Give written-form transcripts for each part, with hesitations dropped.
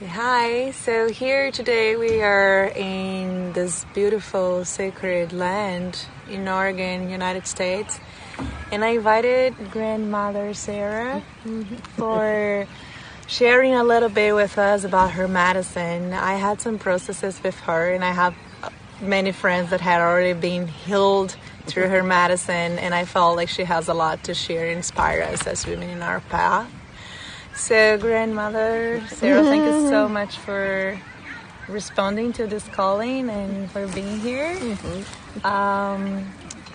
Hi, so here today we are in this beautiful sacred land in Oregon, United States, and I invited grandmother Sarah for sharing a little bit with us about her medicine. I had some processes with her, and I have many friends that had already been healed through her medicine, and I felt like she has a lot to share and inspire us as women in our path. So, grandmother Sarah, thank you so much for responding to this calling and for being here.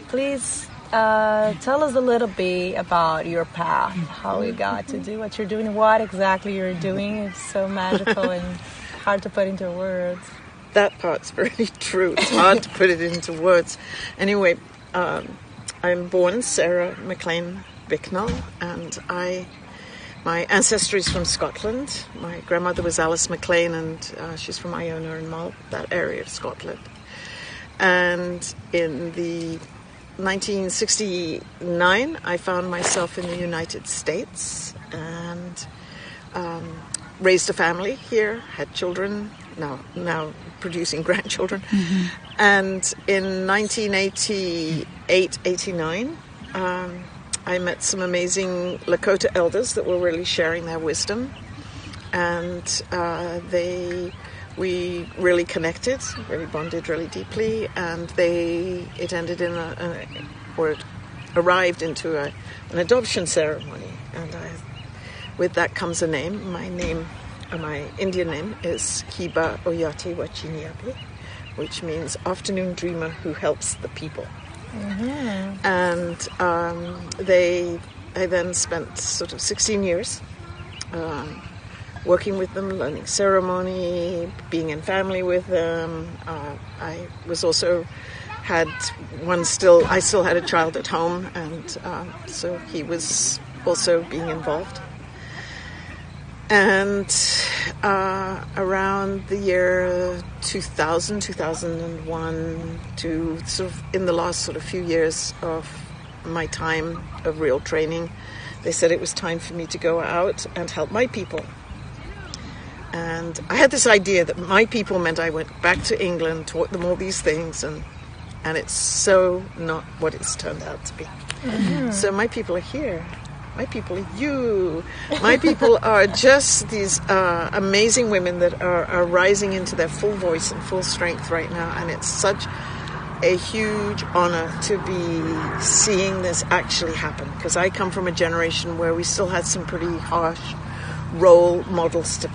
Please tell us a little bit about your path, how you got to do what you're doing, what exactly you're doing. It's so magical and hard to put into words. That part's very true. It's hard to put it into words. Anyway, I'm born Sarah MacLean Bicknell, and my ancestry is from Scotland. My grandmother was Alice MacLean, and she's from Iona and Mull, that area of Scotland. And in the 1969, I found myself in the United States and raised a family here, had children, now producing grandchildren. And in 1988-89, I met some amazing Lakota elders that were really sharing their wisdom, and we really connected, really bonded really deeply, and it ended in it arrived into an adoption ceremony, and with that comes a name. My Indian name is Kiba Oyate Wachiniabe, which means afternoon dreamer who helps the people. And I then spent sort of 16 years working with them, learning ceremony, being in family with them. I was also I still had a child at home, and so he was also being involved. And around the year 2000, 2001, to sort of in the last sort of few years of my time of real training, they said it was time for me to go out and help my people. And I had this idea that my people meant I went back to England, taught them all these things, and it's so not what it's turned out to be. So my people are here. My people are you. My people are just these amazing women that are rising into their full voice and full strength right now. And it's such a huge honor to be seeing this actually happen. Because I come from a generation where we still had some pretty harsh role models to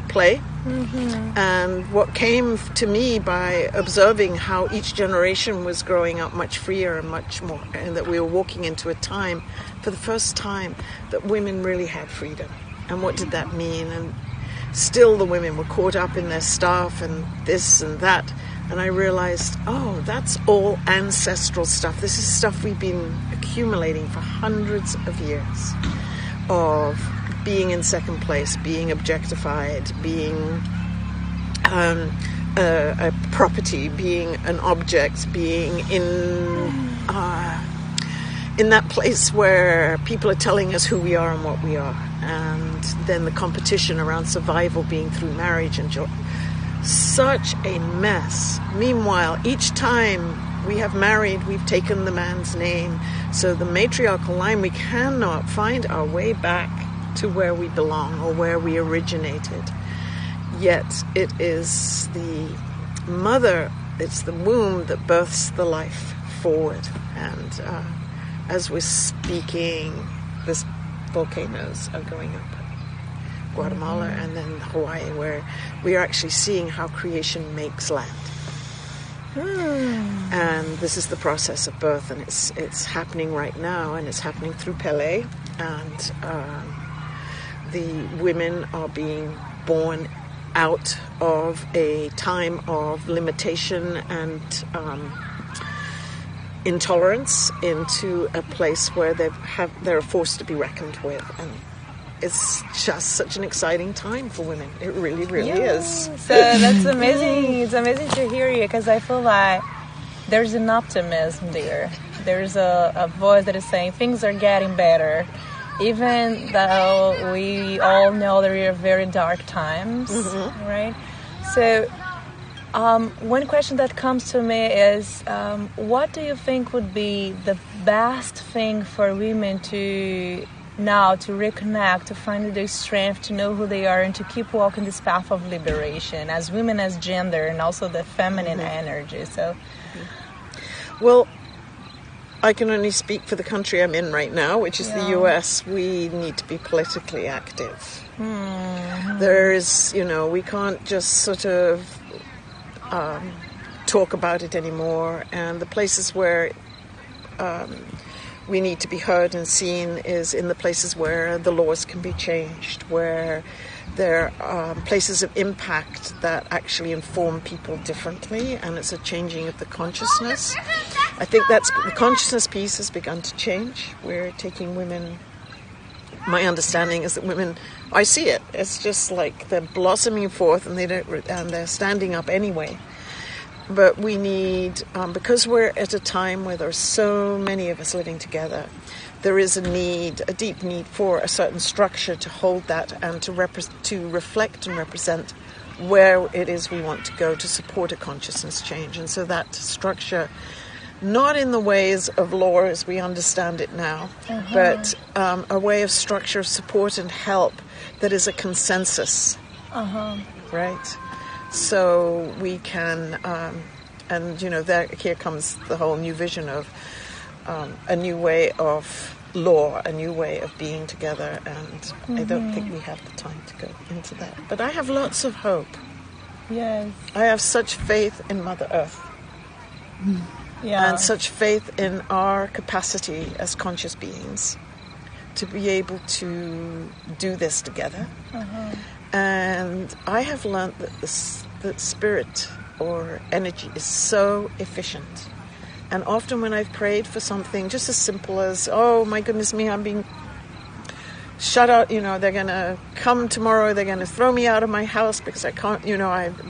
play. And what came to me by observing how each generation was growing up much freer and much more, and that we were walking into a time for the first time that women really had freedom. And what did that mean? And still the women were caught up in their stuff and this and that. And I realized, that's all ancestral stuff. This is stuff we've been accumulating for hundreds of years of being in second place, being objectified, being a property, being an object, being in that place where people are telling us who we are and what we are. And then the competition around survival being through marriage and joy. Such a mess. Meanwhile, each time we have married, we've taken the man's name. So the matriarchal line, we cannot find our way back to where we belong or where we originated. Yet it is the mother, it's the womb that births the life forward. And as we're speaking, these volcanoes are going up. Guatemala and then Hawaii, where we are actually seeing how creation makes land. And this is the process of birth, and it's happening right now, and it's happening through Pele, and the women are being born out of a time of limitation and intolerance into a place where they're forced to be reckoned with, and it's just such an exciting time for women. It really, really is. So that's amazing. It's amazing to hear you, because I feel like there's an optimism there. There's a voice that is saying things are getting better. even though we all know there are very dark times, right? So one question that comes to me is, what do you think would be the best thing for women to reconnect, to find the strength, to know who they are, and to keep walking this path of liberation as women, as gender, and also the feminine energy? So, well, I can only speak for the country I'm in right now, which is the US. We need to be politically active. There is, we can't just sort of talk about it anymore. And the places where we need to be heard and seen is in the places where the laws can be changed, where there are places of impact that actually inform people differently, and it's a changing of the consciousness. I think that's the consciousness piece has begun to change. We're taking women. My understanding is that women, I see it. It's just like they're blossoming forth, and they're standing up anyway. But we need, because we're at a time where there are so many of us living together, there is a deep need for a certain structure to hold that and to reflect and represent where it is we want to go to support a consciousness change. And so that structure, not in the ways of law as we understand it now, but a way of structure, support and help that is a consensus, right? So we can, here comes the whole new vision of a new way of law, a new way of being together, and I don't think we have the time to go into that. But I have lots of hope. Yes. I have such faith in Mother Earth. And such faith in our capacity as conscious beings to be able to do this together. And I have learned that spirit or energy is so efficient. And often when I've prayed for something just as simple as, oh my goodness me, I'm being shut out, they're going to come tomorrow, they're going to throw me out of my house because I can't,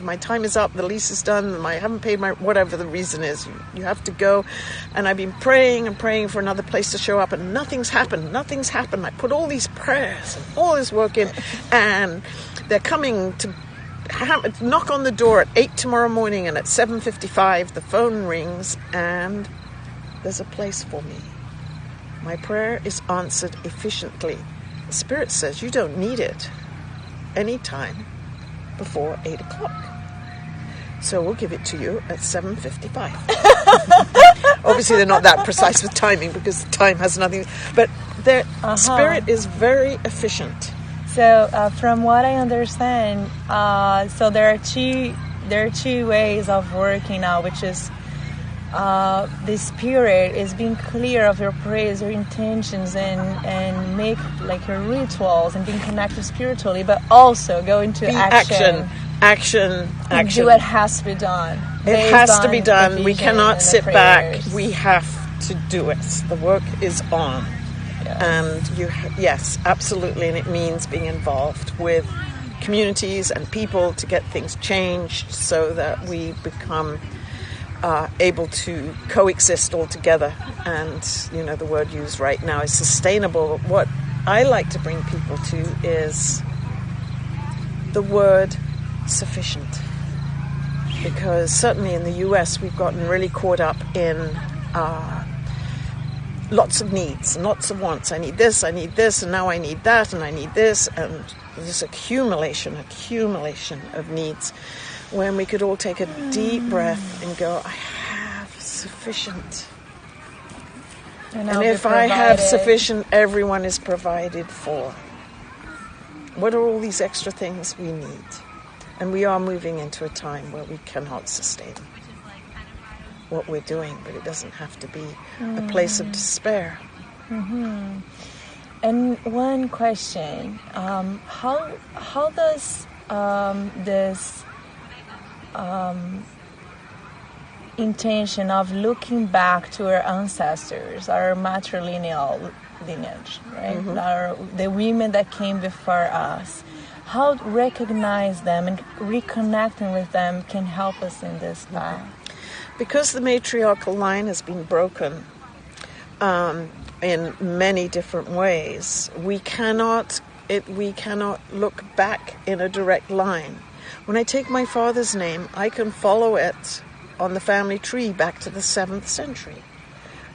my time is up, the lease is done, I haven't paid whatever the reason is, you have to go. And I've been praying and praying for another place to show up, and nothing's happened. I put all these prayers and all this work in, and they're coming to knock on the door at 8 tomorrow morning, and at 7:55 the phone rings and there's a place for me. My prayer is answered efficiently. The Spirit says you don't need it any time before 8 o'clock. So we'll give it to you at 7:55. Obviously they're not that precise with timing because the time has nothing, but their Spirit is very efficient. So from what I understand, so there are two ways of working now, which is the Spirit is being clear of your prayers, your intentions, and make like your rituals and being connected spiritually, but also go into action. And do what has to be done. It has to be done. We cannot sit back. We have to do it. The work is on. Yes. And yes, absolutely, and it means being involved with communities and people to get things changed so that we become able to coexist all together. And the word used right now is sustainable. What I like to bring people to is the word sufficient, because certainly in the US we've gotten really caught up in lots of needs and lots of wants. I need this, and now I need that, and I need this, and this accumulation of needs, when we could all take a deep breath and go, I have sufficient. And if I have sufficient, everyone is provided for. What are all these extra things we need? And we are moving into a time where we cannot sustain what we're doing, but it doesn't have to be a place of despair. And one question, how does this intention of looking back to our ancestors, our matrilineal lineage, right? The women that came before us, how recognize them and reconnecting with them can help us in this path? Because the matriarchal line has been broken, in many different ways. We cannot look back in a direct line. When I take my father's name, I can follow it on the family tree back to the 7th century.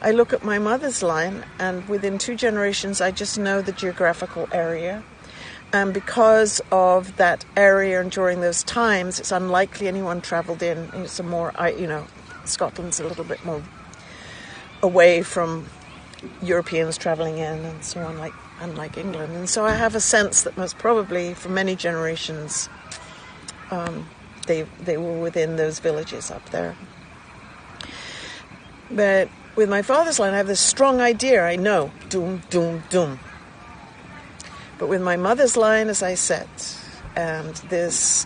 I look at my mother's line, and within 2 generations, I just know the geographical area. And because of that area and during those times, it's unlikely anyone traveled in. It's a more, Scotland's a little bit more away from Europeans traveling in and so on, unlike England. And so I have a sense that most probably for many generations, they were within those villages up there. But with my father's line, I have this strong idea. I know, doom, doom, doom. But with my mother's line, as I said, and this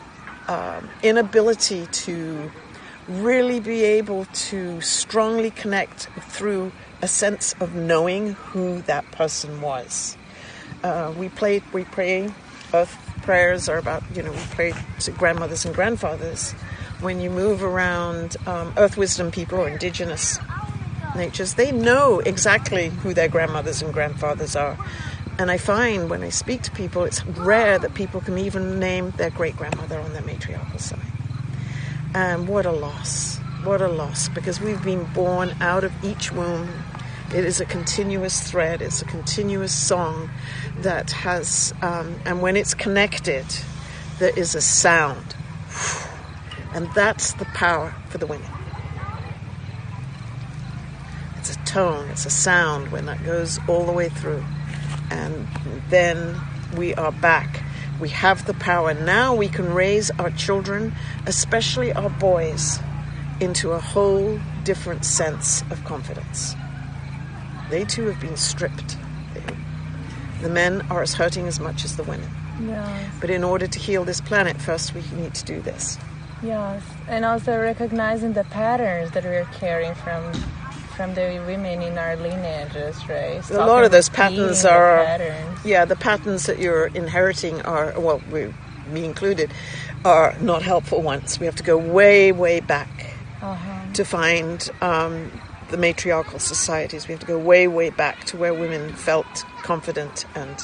inability to really be able to strongly connect through a sense of knowing who that person was. We pray, earth prayers are about, we pray to grandmothers and grandfathers. When you move around earth wisdom people or indigenous natures, they know exactly who their grandmothers and grandfathers are. And I find when I speak to people, it's rare that people can even name their great-grandmother on their matriarchal side. And what a loss, because we've been born out of each womb. It is a continuous thread, it's a continuous song that has, and when it's connected, there is a sound. And that's the power for the women. It's a tone, it's a sound when that goes all the way through. And then we are back. We have the power. Now we can raise our children, especially our boys, into a whole different sense of confidence. They too have been stripped. The men are as hurting as much as the women. Yes. But in order to heal this planet, first we need to do this. Yes, and also recognizing the patterns that we're carrying from the women in our lineages, right? A lot of those patterns are, the patterns that you're inheriting are, well, me included, are not helpful ones. We have to go way, way back to find the matriarchal societies. We have to go way, way back to where women felt confident and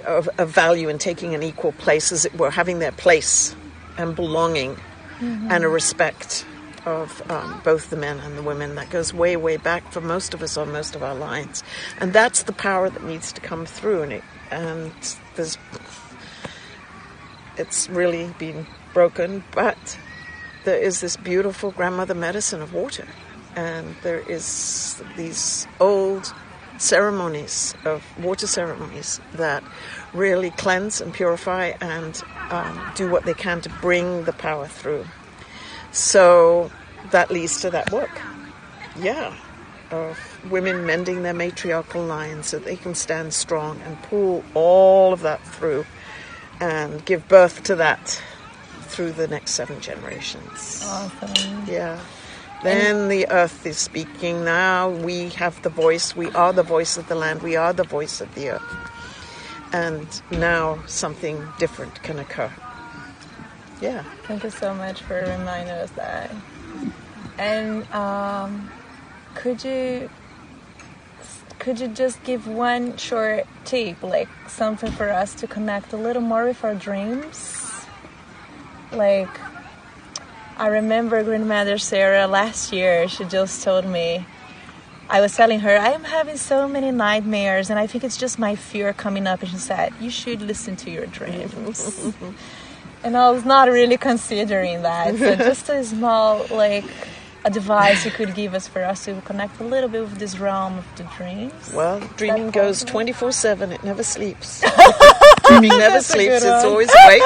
of value in taking an equal place, as it were, having their place and belonging and a respect of both the men and the women. That goes way, way back for most of us on most of our lines. And that's the power that needs to come through. And it's really been broken, but there is this beautiful grandmother medicine of water. And there is these old ceremonies of water ceremonies that really cleanse and purify and do what they can to bring the power through. So that leads to that work, of women mending their matriarchal lines so they can stand strong and pull all of that through and give birth to that through the next 7 generations. Awesome. Yeah. Then the earth is speaking. Now we have the voice. We are the voice of the land. We are the voice of the earth. And now something different can occur. Yeah. Thank you so much for reminding us that. And could you just give one short tip, like something for us to connect a little more with our dreams? Like, I remember grandmother Sarah last year, she just told me, I was telling her, I am having so many nightmares and I think it's just my fear coming up. And she said, you should listen to your dreams. And I was not really considering that. So just a small, advice you could give us for us to connect a little bit with this realm of the dreams. Well, dreaming goes 24/7. It never sleeps. Dreaming never sleeps. It's always awake.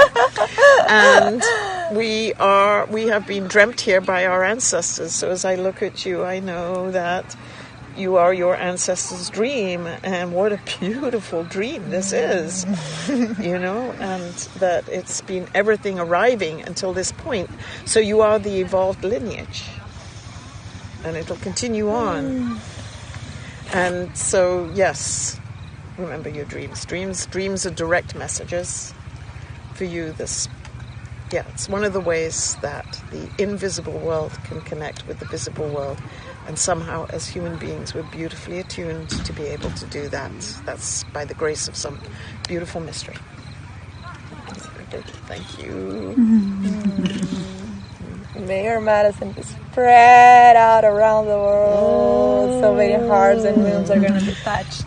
And we have been dreamt here by our ancestors. So as I look at you, I know that you are your ancestors' dream, and what a beautiful dream this is, and that it's been everything arriving until this point. So you are the evolved lineage, and it'll continue on. And so, yes, remember your dreams. Dreams are direct messages for you. It's one of the ways that the invisible world can connect with the visible world. And somehow, as human beings, we're beautifully attuned to be able to do that. That's by the grace of some beautiful mystery. Thank you. May your medicine be spread out around the world. So many hearts and wounds are going to be touched.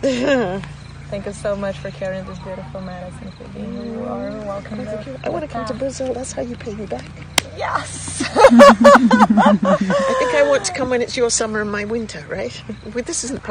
Thank you so much for carrying this beautiful medicine for being who you are. Welcome. I want to come to Brazil. That's how you pay me back. Yes. I think I want to come when it's your summer and my winter, right? This isn't